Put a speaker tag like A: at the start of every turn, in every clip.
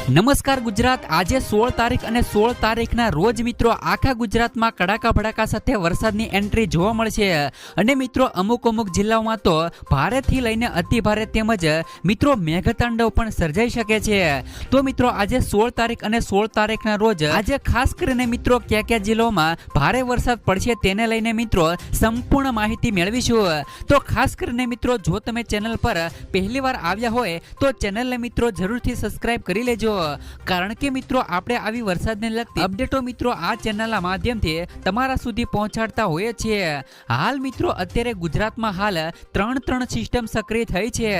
A: નમસ્કાર ગુજરાત। આજે 16 તારીખ અને 16 તારીખના રોજ મિત્રો આખા ગુજરાતમાં કડાકા ભડાકા સાથે વરસાદની એન્ટ્રી જોવા મળશે અને મિત્રો અમુક જિલ્લાઓમાં તો ભારેથી લઈને અતિ ભારે તેમજ મિત્રો મેઘતાંડવ પણ સર્જાઈ શકે છે। તો મિત્રો આજે 16 તારીખ અને 16 તારીખના રોજ આજે ખાસ કરીને મિત્રો કયા જિલ્લાઓમાં ભારે વરસાદ પડશે તેને લઈને મિત્રો સંપૂર્ણ માહિતી મેળવીશું। તો ખાસ કરીને મિત્રો જો તમે ચેનલ પર પહેલીવાર આવ્યા હોય તો ચેનલને મિત્રો જરૂરથી સબસ્ક્રાઇબ કરી લેજો, કારણ કે મિત્રો આપણે આવી વરસાદને લગતી અપડેટો મિત્રો આ ચેનલના માધ્યમથી તમારા સુધી પહોંચાડતા હોઈએ છીએ। હાલ મિત્રો અત્યારે ગુજરાતમાં હાલ ત્રણ સિસ્ટમ સક્રિય થઈ છે,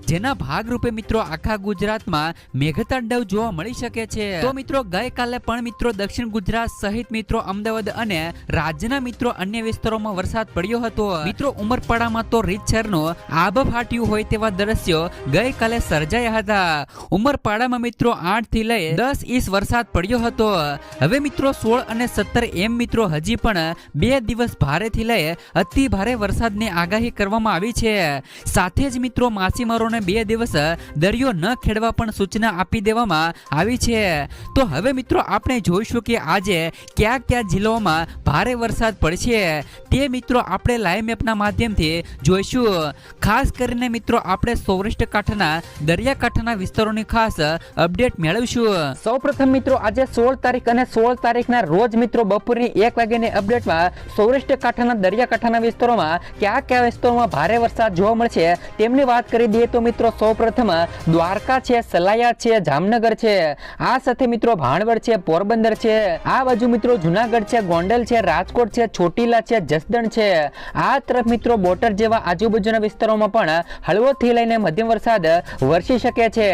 A: જેના ભાગરૂપે મિત્રો આખા ગુજરાતમાં મેઘતાંડવ જોવા મળી શકે છે। તો મિત્રો ગઈકાલે પણ મિત્રો દક્ષિણ ગુજરાત સહિત મિત્રો અમદાવાદ અને રાજ્યના મિત્રો અન્ય વિસ્તારોમાં વરસાદ પડ્યો હતો। મિત્રો ઉમરપાડામાં તો રીતસરનું આબ ફાટ્યું હોય તેવા દ્રશ્યો ગઈકાલે સર્જાયા હતા। ઉમરપાડામાં મિત્રો 8 થી લઈ 10 ઇંચ વરસાદ પડ્યો હતો। હવે મિત્રો 16 અને 17 એમ મિત્રો હજી પણ 2 દિવસ ભારેથી લઈ અતિ ભારે વરસાદની આગાહી કરવામાં આવી છે। સાથે જ મિત્રો માછીમારોને 2 દિવસ દરિયો ન ખેડવા પણ સૂચના આપી દેવામાં આવી છે। તો હવે મિત્રો આપણે જોઈશું કે આજે કયા જિલ્લાઓમાં ભારે વરસાદ પડશે તે મિત્રો આપણે લાઈવ મેપના માધ્યમથી જોઈશું। ખાસ કરીને મિત્રો આપણે સૌરાષ્ટ્ર કાંઠાના દરિયાકાંઠાના વિસ્તારોની ખાસ અપડેટ મેળવીશું। સૌપ્રથમ મિત્રો આજે 16 તારીખ અને 16 તારીખના રોજ મિત્રો બપોરની 1 વાગ્યાની અપડેટમાં સૌરાષ્ટ્ર કાંઠાના દરિયાકાંઠાના વિસ્તારોમાં કયા વિસ્તારોમાં ભારે વરસાદ જોવા મળશે તેમની વાત કરી દઈએ તો મિત્રો સૌપ્રથમ દ્વારકા છે, સલાયા છે, જામનગર છે, આ સાથે મિત્રો ભાણવડ છે, પોરબંદર છે, આ બાજુ મિત્રો જુનાગઢ છે, ગોંડલ છે, રાજકોટ છે, ચોટીલા છે, જસદણ છે, આ તરફ મિત્રો બોટાદ જેવા આજુબાજુના વિસ્તારોમાં પણ હળવોથી લઈને મધ્યમ વરસાદ વરસી શકે છે।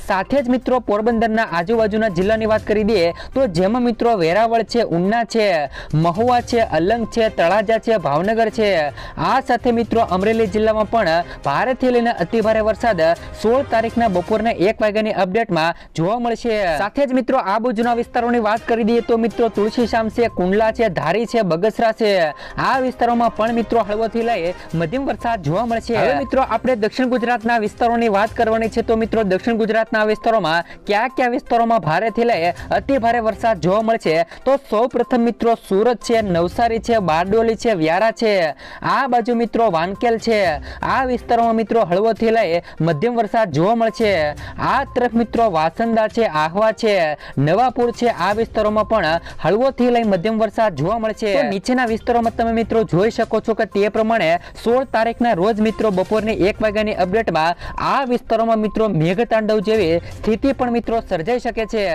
A: સાથે જ મિત્રો પોરબંદરના આજુબાજુના જિલ્લાની વાત કરી દઈએ તો જેમાં મિત્રો વેરાવળ છે, ઉના છે, મહુવા છે, અલંગ છે, તળાજા છે, ભાવનગર છે, આ સાથે મિત્રો અમરેલી જિલ્લામાં પણ ભારેથી લઈને અતિ ભારે વરસાદ 16 તારીખના બપોરના 1 વાગ્યાની અપડેટમાં જોવા મળશે। સાથે જ મિત્રો આ બાજુના વિસ્તારોની વાત કરી દઈએ તો મિત્રો તુલસીશામ છે, કુંડલા છે, ધારી છે, બગસરા છે, આ વિસ્તારોમાં પણ મિત્રો હળવોથી લઈ મધ્યમ વરસાદ જોવા મળશે। હવે મિત્રો આપણે દક્ષિણ ગુજરાતના વિસ્તારોની વાત કરવાની છે તો મિત્રો દક્ષિણ ગુજરાતના વિસ્તારોમાં કયા વિસ્તારોમાં ભારેથી લઈ અતિ ભારે વરસાદ જોવા મળશે તો સૌપ્રથમ મિત્રો સુરત છે, નવસારી છે, બારડોલી છે, વ્યારા છે, આ બાજુ મિત્રો વાનકેલ છે, આ વિસ્તારોમાં મિત્રો હળવોથી લઈ મધ્યમ વરસાદ જોવા મળશે। આ તરફ મિત્રો વાસંદા છે, આહવા છે, નવાપુર છે, આ વિસ્તારોમાં પણ હળવોથી લઈ મધ્યમ વરસાદ જોવા મળશે। તો નીચેના વિસ્તારોમાં તમે મિત્રો જોઈ શકો છો કે તે પ્રમાણે 16 તારીખના રોજ મિત્રો બપોરની 1 વાગ્યાની અપડેટમાં આ વિસ્તારોમાં મિત્રો મેઘતાંડવ જેવી સ્થિતિ પણ મિત્રો સર્જાઈ શકે છે।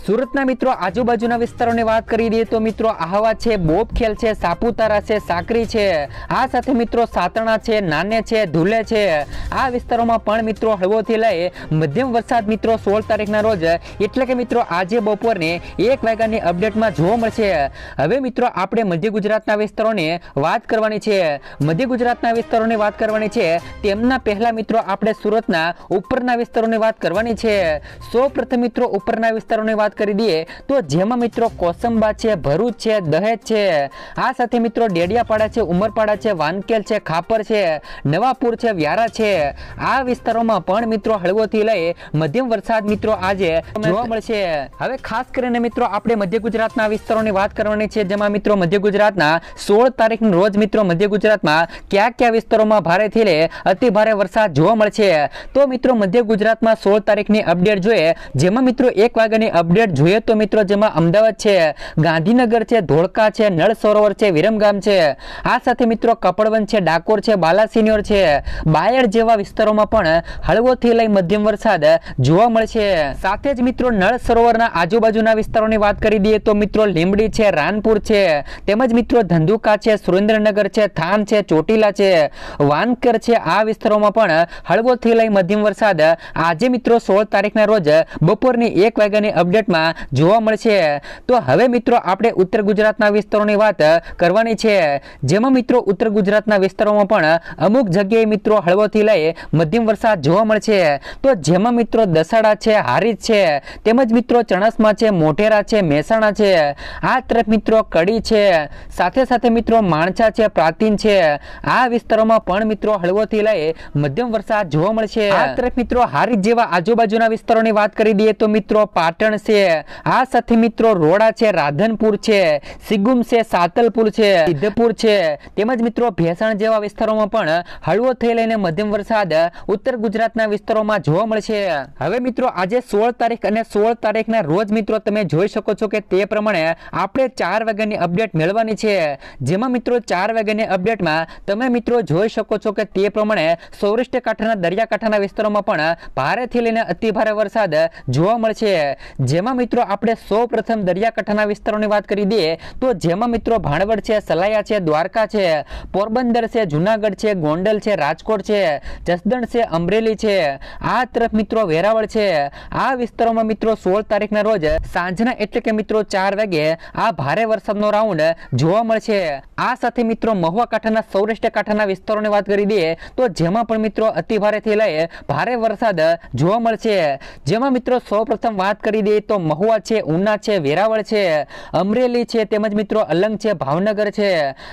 A: સુરતના મિત્રો આજુબાજુના વિસ્તારોની વાત કરી દઈએ તો મિત્રો આહવા છે, બોપખેલ છે, સાપુતારા છે, સાકરી છે, આ સાથે મિત્રો સાતણા છે, નાને છે, ધુલે છે, આ વિસ્તારોમાં પણ મિત્રો હળવોથી લઈ મધ્યમ વરસાદ મિત્રો 16 તારીખના રોજ એટલે કે મિત્રો આજે બપોરની 1 વાગ્યાની અપડેટમાં જોવા મળશે। હવે મિત્રો આપણે મધ્ય ગુજરાતના વિસ્તારોની વાત કરવાની છે। મધ્ય ગુજરાતના વિસ્તારોની વાત કરવાની છે તેમના પહેલા મિત્રો આપણે સુરતના ઉપરના વિસ્તારોની વાત કરવાની છે। સૌપ્રથમ મિત્રો ઉપરના વિસ્તારોની વાત કરી દઈએ તો જેમાં મિત્રો કોસંબા છે, ભરૂચ છે, દહેજ છે, આ સાથે મિત્રો ડેડિયાપાડા છે, ઉમરપાડા છે, વાનકેલ છે, ખાપર છે, નવાપુર છે, વ્યારા છે, આ વિસ્તારોમાં પણ મિત્રો હળવોથી લઈ મધ્યમ વરસાદ મિત્રો આજે જોવા મળશે। હવે ખાસ કરીને મિત્રો આપણે મધ્ય ગુજરાતના વિસ્તારોની વાત કરવાની છે, જેમાં મિત્રો મધ્ય ગુજરાતના 16 તારીખના રોજ મિત્રો મધ્ય ગુજરાતમાં કયા વિસ્તારોમાં ભારેથી લઈ અતિ ભારે વરસાદ જોવા મળશે તો મિત્રો મધ્ય ગુજરાતમાં 16 તારીખની અપડેટ જોઈએ, જેમાં મિત્રો 1 વાગ્યાની અપડેટ જોઈએ તો મિત્રો જેમાં અમદાવાદ છે, ગાંધીનગર છે, ધોળકા છે, નળ સરોવર છે, વિરમગામ છે, આ સાથે મિત્રો કપડવંજ છે, ડાકોર છે, બાલાસિનોર છે, બાયડ જેવા વિસ્તારોમાં પણ હળવોથી લઈ મધ્યમ વરસાદ જોવા મળશે। સાથે જ મિત્રો નળ સરોવરના આજુબાજુના વિસ્તારોની વાત કરી દઈએ તો મિત્રો લીંબડી છે, રાનપુર છે, તેમજ મિત્રો ધંધુકા છે, સુરેન્દ્રનગર છે, થાન છે, ચોટીલા છે, વાનકર છે, આ વિસ્તારોમાં પણ હળવોથી લઈ મધ્યમ વરસાદ આજે મિત્રો 16 તારીખના રોજ બપોરની 1 વાગ્યાની અપડેટ અપડેટમાં જોવા મળશે। તો હવે મિત્રો આપણે ઉત્તર ગુજરાતના વિસ્તારોની વાત કરવાની છે, જેમાં મિત્રો ઉત્તર ગુજરાતના વિસ્તારોમાં પણ અમુક જગ્યાએ મિત્રો હળવોથી લઈ મધ્યમ વરસાદ જોવા મળશે। તો જેમાં મિત્રો દસાડા છે, હારીજ છે, તેમજ મિત્રો ચણસમા છે, મોઢેરા છે, મહેસાણા છે, આ તરફ મિત્રો કડી છે, સાથે સાથે મિત્રો માણસા છે, પ્રાચીન છે, આ વિસ્તારોમાં પણ મિત્રો હળવોથી લઈ મધ્યમ વરસાદ જોવા મળશે। આ તરફ મિત્રો હારીજ જેવા આજુબાજુના વિસ્તારોની વાત કરી દઈએ તો મિત્રો પાટણ છે, આ સાથે મિત્રો રોડા છે, રાધનપુર છે, સિગુમ છે, સાતલપુર છે, સિદ્ધપુર છે, તેમજ મિત્રો ભેસાણ જેવા વિસ્તારોમાં પણ હળવો થઈ લઈને મધ્યમ વરસાદ ઉત્તર ગુજરાતના વિસ્તારોમાં જોવા મળશે। હવે મિત્રો આજે 16 તારીખ અને 16 તારીખના રોજ મિત્રો તમે જોઈ શકો છો કે તે પ્રમાણે આપણે 4 વાગ્યાની અપડેટ મેળવવાની છે, જેમાં મિત્રો 4 વાગ્યાની અપડેટમાં તમે મિત્રો જોઈ શકો છો કે તે પ્રમાણે સૌરાષ્ટ્ર કાંઠાના દરિયાકાંઠાના વિસ્તારોમાં પણ ભારેથી લઈને અતિ ભારે વરસાદ જોવા મળશે। જેમાં મિત્રો આપણે સૌપ્રથમ દરિયાકાંઠાના વિસ્તારોની વાત કરી દઈએ તો જેમાં મિત્રો ભાણવડ છે, સલાયા છે, દ્વારકા છે, પોરબંદર છે, જુનાગઢ છે, ગોંડલ છે, રાજકોટ છે, જસદણ છે, અમરેલી છે, આ તરફ મિત્રો વેરાવળ છે, આ વિસ્તારોમાં મિત્રો 16 તારીખના રોજ સાંજના એટલે કે મિત્રો 4 વાગે આ ભારે વરસાદનો રાઉન્ડ જોવા મળશે। આ સાથે મિત્રો મહુવા કાંઠાના સૌરાષ્ટ્ર કાંઠાના વિસ્તારોની વાત કરી દઈએ તો જેમાં પણ મિત્રો અતિ ભારેથી લઈ ભારે વરસાદ જોવા મળશે। જેમાં મિત્રો સૌપ્રથમ વાત કરી દઈએ તો મહુવા છે, ઉના છે, વેરાવળ છે, અમરેલી છે, તેમજ મિત્રો અલંગ છે, ભાવનગર છે,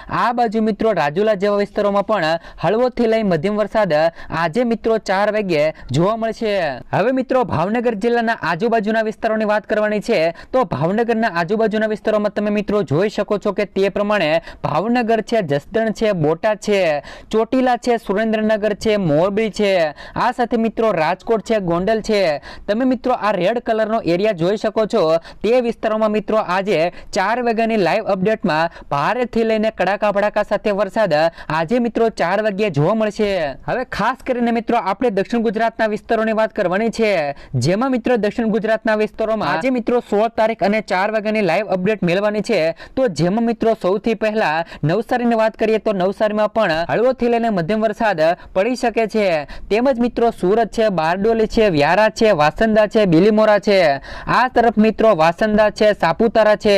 A: આ બાજુ મિત્રો રાજુલા જેવા વિસ્તારોમાં પણ હળવોથી લઈ મધ્યમ વરસાદ આજે મિત્રો 4 વાગ્યે જોવા મળશે। હવે મિત્રો ભાવનગર જિલ્લાના આજુબાજુના વિસ્તારોની વાત કરવાની છે તો ભાવનગરના આજુબાજુના વિસ્તારોમાં તમે મિત્રો જોઈ શકો છો કે તે પ્રમાણે ભાવનગર છે, જસદણ છે, બોટાદ છે, ચોટીલા છે, સુરેન્દ્રનગર છે, મોરબી છે, આ સાથે મિત્રો રાજકોટ છે, ગોંડલ છે, તમે મિત્રો આ રેડ કલરનો એરિયા જોઈ શકો છો તે વિસ્તારોમાં મિત્રો આજે 4 વાગ્યાની લાઈવ અપડેટમાં ભારેથી લઈને કડાકા ભડાકા સાથે વરસાદ આજે મિત્રો 4 વાગ્યે જોવા મળશે। હવે ખાસ કરીને મિત્રો આપણે દક્ષિણ ગુજરાતના વિસ્તારોની વાત કરવાની છે, જેમાં મિત્રો દક્ષિણ ગુજરાતના વિસ્તારોમાં આજે મિત્રો 16 તારીખ અને 4 વાગ્યાની લાઈવ અપડેટ મેળવવાની છે। તો જેમાં મિત્રો સૌથી પહેલા નવસારીની વાત કરીએ તો નવસારીમાં પણ હળવોથી લઈને મધ્યમ વરસાદ પડી શકે છે, તેમજ મિત્રો સુરત છે, બારડોલી છે, વ્યારા છે, વાસંદા છે, બિલીમોરા છે, આ તરફ મિત્રો વાસંદા છે, સાપુતારા છે,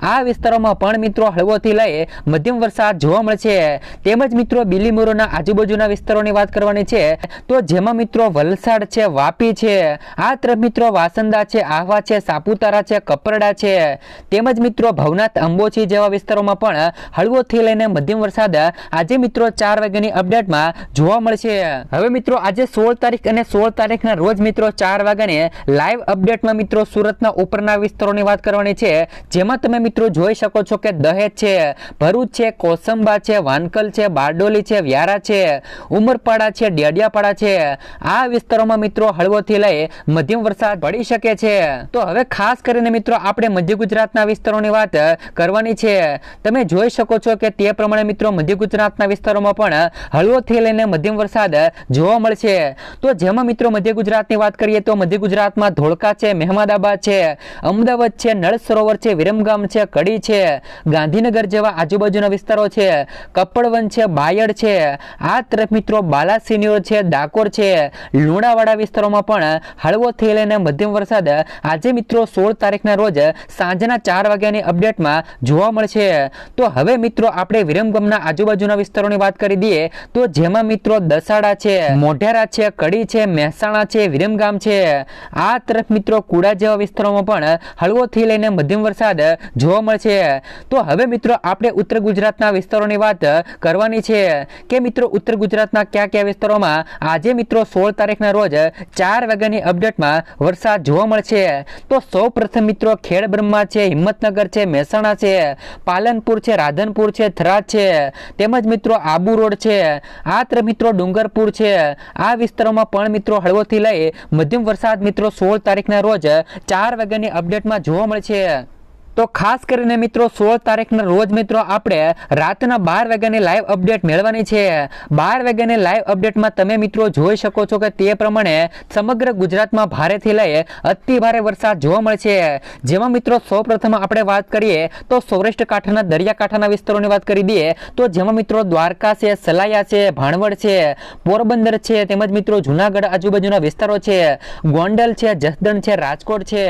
A: આ વિસ્તારોમાં પણ મિત્રો હળવોથી લઈ મધ્યમ વરસાદ જોવા મળશે। તેમજ મિત્રો બિલીમોરાના આજુબાજુના વિસ્તારોની વાત કરવાની છે તો જેમાં મિત્રો વલસાડ છે, વાપી છે, આ તરફ મિત્રો વાસંદા છે, આહવા છે, સાપુતારા છે, કપરડા છે, તેમજ મિત્રો ભવનાથ, અંબોજી જેવા વિસ્તારોમાં પણ હળવોથી લઈને મધ્યમ વરસાદ આજે મિત્રો 4 વાગ્યાની અપડેટમાં જોવા મળશે। હવે મિત્રો આજે 16 તારીખ અને 16 તારીખના રોજ મિત્રો 4 વાગ્યાની લાઈવ અપડેટમાં મિત્રો સુરતના ઉપરના વિસ્તારોની વાત કરવાની છે, જેમાં તમે મિત્રો જોઈ શકો છો કે દહેજ છે, ભરૂચ છે, કોસંબા છે, વાનકલ છે, બારડોલી છે, વ્યારા છે, ઉમરપાડા છે, ડેડિયાપાડા છે, આ વિસ્તારોમાં મિત્રો હળવોથી લઈ મધ્યમ વરસાદ પડી શકે છે। તો હવે ખાસ કરીને મિત્રો આપણે મધ્ય ગુજરાતના વિસ્તારોની વાત કરવાની છે, તમે જોઈ શકો છો કે તે પ્રમાણે મિત્રો મધ્ય ગુજરાતના વિસ્તારોમાં પણ હળવોથી લઈને મધ્યમ વરસાદ જોવા મળશે। તો જેમાં મિત્રો મધ્ય ગુજરાતની વાત કરીએ તો મધ્ય ગુજરાતમાં ધોળકા છે, મહેમદાબાદ છે, અમદાવાદ છે, નળ સરોવર છે, વિરમગામ છે, કડી છે, ગાંધીનગર જેવા આજુબાજુના વિસ્તારો છે, કપડવન છે, બાયડ છે, આ તરફ મિત્રો બાલાસિનોર છે, ડાકોર છે, લુણાવાડા વિસ્તારોમાં પણ હળવોથી લઈને મધ્યમ વરસાદ આજે મિત્રો 16 તારીખના રોજ સાંજના 4 વાગ્યાની અપડેટમાં જોવા મળશે। તો હવે મિત્રો આપણે વિરમગામના આજુબાજુના વિસ્તારોની વાત કરી દઈએ તો જેમાં મિત્રો દસાડા છે, મોઢેરા છે, કડી છે, મહેસાણા છે, વિરમગામ છે, આ તરફ મિત્રો કુડા જેવા વિસ્તારોમાં પણ હળવોથી લઈને મધ્યમ વરસાદ જોવા મળશે। તો હવે મિત્રો આપણે ઉત્તર ગુજરાતના વિસ્તારોની વાત કરવાની છે કે મિત્રો ઉત્તર ગુજરાતના કયા કયા વિસ્તારોમાં આજે મિત્રો 16 તારીખના રોજ 4 વાગ્યાની અપડેટમાં વરસાદ જોવા મળશે। તો સૌપ્રથમ મિત્રો ખેડબ્રહ્મા છે, હિંમતનગર છે, મહેસાણા છે, પાલનપુર છે, રાધનપુર છે, થરાદ છે, તેમજ મિત્રો આબુ રોડ છે, આ તરફ મિત્રો ડુંગરપુર છે, આ વિસ્તારોમાં પણ મિત્રો હળવોથી લઈ મધ્યમ વરસાદ મિત્રો 16 તારીખના રોજ 4 વાગ્યાની અપડેટમાં જોવા મળશે। તો ખાસ કરીને મિત્રો 16 તારીખના રોજ મિત્રો આપણે રાતના 12 વાગ્યાની લાઈવ અપડેટ મેળવવાની છે. 12 વાગ્યાની લાઈવ અપડેટમાં તમે મિત્રો જોઈ શકો છો કે તે પ્રમાણે સમગ્ર ગુજરાતમાં ભારેથી લઈ અતિ ભારે વરસાદ જોવા મળશે. જેમાં મિત્રો સૌપ્રથમ આપણે વાત કરીએ તો સૌરાષ્ટ્ર કાંઠાના દરિયાકાંઠાના વિસ્તારોની વાત કરી દઈએ તો જેમાં મિત્રો દ્વારકા છે, સલાયા છે, ભાણવડ છે, પોરબંદર છે, તેમજ મિત્રો જુનાગઢ આજુબાજુના વિસ્તારો છે, ગોંડલ છે, જસદણ છે, રાજકોટ છે.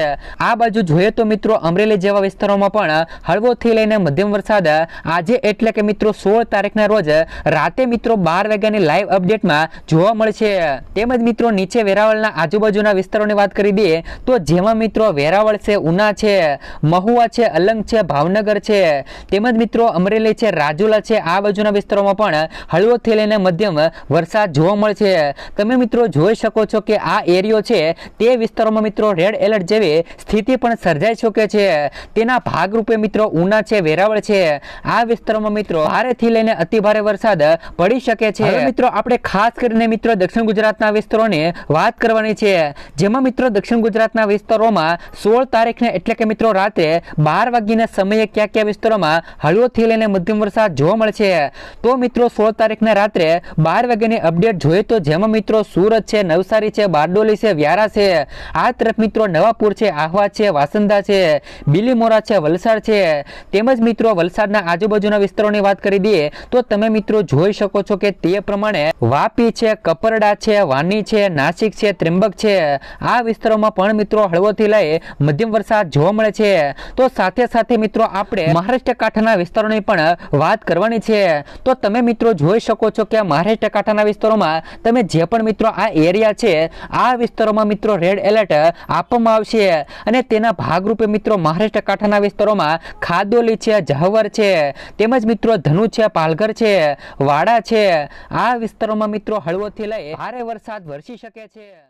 A: આ બાજુ જોઈએ તો મિત્રો અમરેલી જેવા વિસ્તારોમાં પણ હળવોથી લઈને મધ્યમ વરસાદ આજે એટલે કે મિત્રો 16 તારીખના રોજ રાતે મિત્રો 12 વાગ્યાની લાઈવ અપડેટમાં જોવા મળશે. તેમજ મિત્રો નીચે વેરાવળના આજુબાજુના વિસ્તારોની વાત કરી દઈએ તો જેમાં મિત્રો વેરાવળ છે, ઉના છે, મહુવા છે, અલંગ છે, ભાવનગર છે, તેમજ મિત્રો અમરેલી છે, રાજુલા છે, આ બાજુના વિસ્તારોમાં પણ હળવોથી લઈને મધ્યમ વરસાદ જોવા મળશે. તમે મિત્રો જોઈ શકો છો કે આ એરિયો છે તે વિસ્તારોમાં મિત્રો રેડ એલર્ટ જેવી સ્થિતિ પણ સર્જાઈ શકે છે. તેના ભાગરૂપે મિત્રો ઉના છે, વેરાવળ છે, આ વિસ્તારોમાં મિત્રો ભારેથી લઈને અતિ ભારે વરસાદ પડી શકે છે. હવે મિત્રો આપણે ખાસ કરીને મિત્રો દક્ષિણ ગુજરાતના વિસ્તારોની વાત કરવાની છે. જેમાં મિત્રો દક્ષિણ ગુજરાતના વિસ્તારોમાં 16 તારીખને એટલે કે મિત્રો રાત્રે 12 વાગ્યાના સમયે કયા કયા વિસ્તારોમાં હળવોથી લઈને મધ્યમ વરસાદ જોવા મળશે. તો મિત્રો 16 તારીખના રાત્રે 12 વાગ્યાની અપડેટ જોઈએ તો જેમાં મિત્રો સુરત છે, નવસારી છે, બારડોલી છે, વ્યારા છે, આ તરફ મિત્રો નવાપુર છે, આહવા છે, વાસંદા છે, બીલીમોરા છે, વલસાડ છે, તેમજ મિત્રો વલસાડના આજુબાજુના વિસ્તારોની વાત કરી દઈએ તો તમે મિત્રો જોઈ શકો છો કે તે પ્રમાણે વાપી છે, કપરડા છે, વાની છે, નાસિક છે, ત્રિંબક છે, આ વિસ્તારોમાં પણ મિત્રો હળવોથી લઈ મધ્યમ વરસાદ જોવા મળે છે. તો સાથે સાથે મિત્રો આપણે મહારાષ્ટ્ર કાંઠાના વિસ્તારોની પણ વાત કરવાની છે. તો તમે મિત્રો જોઈ શકો છો કે મહારાષ્ટ્ર કાંઠાના વિસ્તારોમાં તમે જે પણ મિત્રો આ એરિયા છે આ વિસ્તારોમાં મિત્રો રેડ એલર્ટ આપવામાં આવશે અને તેના ભાગરૂપે મિત્રો મહારાષ્ટ્ર કાંઠાના વિસ્તારોમાં ખાદોલી છે, જહવર છે, તેમજ મિત્રો ધનુ છે, પાલઘર છે, વાડા છે, આ વિસ્તારોમાં મિત્રો હળવોથી લઈ ભારે વરસાદ વરસી શકે છે.